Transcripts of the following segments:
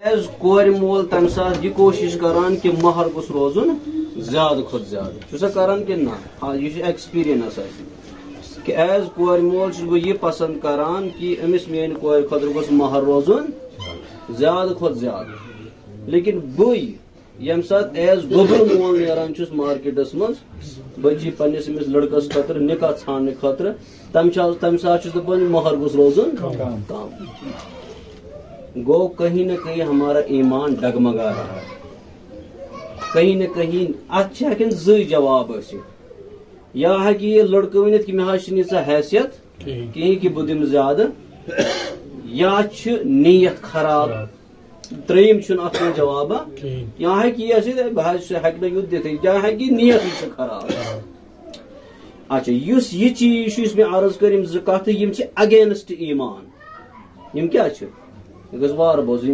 as کور مول تمہ سات یہ کوشش کران کہ مہر گوس روزن زیادہ کھت زیادہ سا کران کہ نا یہ ایکسپیرینس کہ ایز کور مول بہ یہ پسند کران کہ امس میان کور خاطر گوس مہر روزن زیادہ کھت زیادہ لیکن بھئی یم سات ایز گوبر مول نیران چھس مارکیٹس مز بچی پنس امس لڑکس خاطر نکاح ژھاننے خاطر تم سات چھس دپان مہر گوس روزن کم گو کہیں نہ کہیں ہمارا ایمان ڈگمگا رہا ہے کہیں نہ کہیں ات ہکن زی جواب ٲسِتھ یا ہیکہ یہ لڑکہ ونتھ کہ مے حظ چھنہٕ ییژاہ حیثیت کہین کہ بہ دم زیادہ یا چھ نیت خراب تریم چھن ات منٛز جوابا یا ہیکہ یہ ٲسِتھ بہ حظ ہیکہ نہٕ یُتھ دِتھٕے یا ہیکہ نیت چھ خراب اچھا یُس یہ چیز یُس مےٚ عرض کٔر یِم زٕ کتھٕ یِم چھِ اگینسٹ ایمان یِم کیاہ چھِ گز وار بوز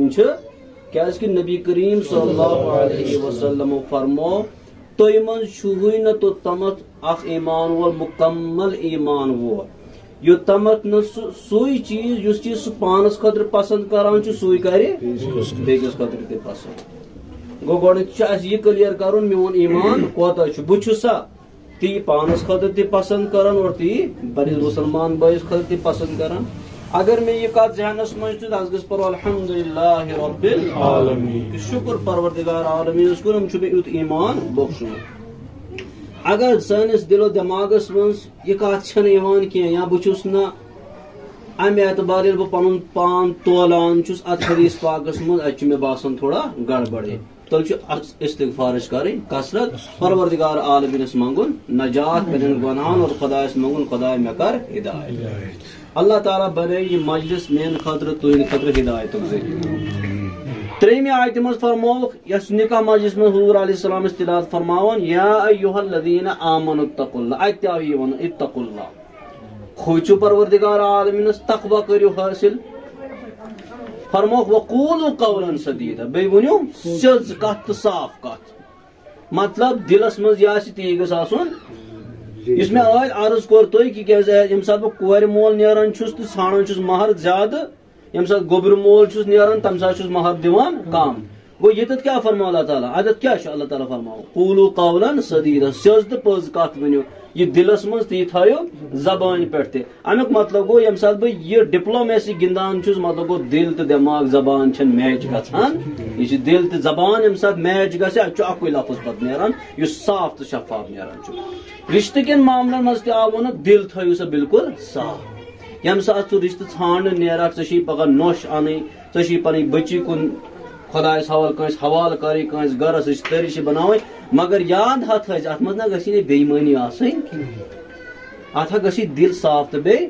کہ نبی کریم صلی اللہ علیہ وسلم فرمو تھی من چھوئی نہ تو تمت اخ ایمان وول مکمل ایمان وول یوتمت نہ سوئی چیز یس چیز سہ پانس خاطر پسند کران سوئی کر بیکس خاطر تہ پسند گو گۄڈنیٚتھ چھُ اَسہِ یہ کلیئر کرُن میون ایمان کوتاہ چھُ بہٕ چھُسا تی پانس خاطر تہ پسند کران اور تی پننس مسلمان بٲیِس خاطر تہ پسند کران اگر میں یہ کت ذہنس مجھ تو دس پڑھو الحمدللہ رب العالمین شکر پروردگار عالمین کن مے یت ایمان بخشن اگر سانس دل و دماغس مز یہ کت چھ کی یا بہس نا ام اعتبار یل بہ پن پان تولان چھس ات حدیث پاکس مز ات مے باسان تھوڑا گڑبڑے تل استغفارش کریں کثرت پروردگار عالمینس منگن نجات پنن گناہن اور خدایس منگن خدا مے کر ہدایت اللہ تعالیٰ بنے یہ مجلس مین خاطر تہند خاطر ہدایت ذریعہ تریمہ آیت مز فرموک یس نکاح مجلس میں حضور علیہ السلام تلاوت فرماون یا ایھا الذین آمنوا اتقوا اللہ ات آئی ون اتقوا اللہ کھوچو پروردگار عالمینس تقوی کرو حاصل فرموک وقولوا قولا سدیدا بیٚیہِ ؤنِو سیٚز کتھ تہٕ صاف کتھ مطلب دلس مز یہ تی گژھِ آسُن اس میں آج عرض کور تھی کہ یم سات بہ کور مول نیران چھس تو ژھانڈان چھس مہر زیادہ یم سات گوبر مول چھس نیران تم سات چھس مہر دیوان کم گو یتت کیا فرماو اللہ تعالیٰ عدت کیا اللہ تعالیٰ فرماو قولوا قولا سدیدا سیٚز تہٕ پٔز کتھ ؤنِو یہ دلس مز تی تھایو زبان پہ امیک مطلب گو یم سات بہ یہ ڈپلومیسی گندان چھس مطلب گو دل تو دماغ زبان چھن میچ گژھان یہ دل تو زبان یم سات میچ گژھِ اتھ اکوے لفظ پتہ نیران یس صاف تو شفاف نیران رشتہ کن معاملن مز تہ آو ون دل تھو سا بالکل صاف یم سات ژٕ رشتہ ژھانڈ نیرک ژے پگہ نوش ان ژے پن بچی کن خدایس حوالہ کنس حوالہ کر کنس گرس رشتہ داری بناویں مگر یاد ہتھ ات مز نہ گژھی بے ایمانی آسن ات گژھی دل صاف تو بیٚیہِ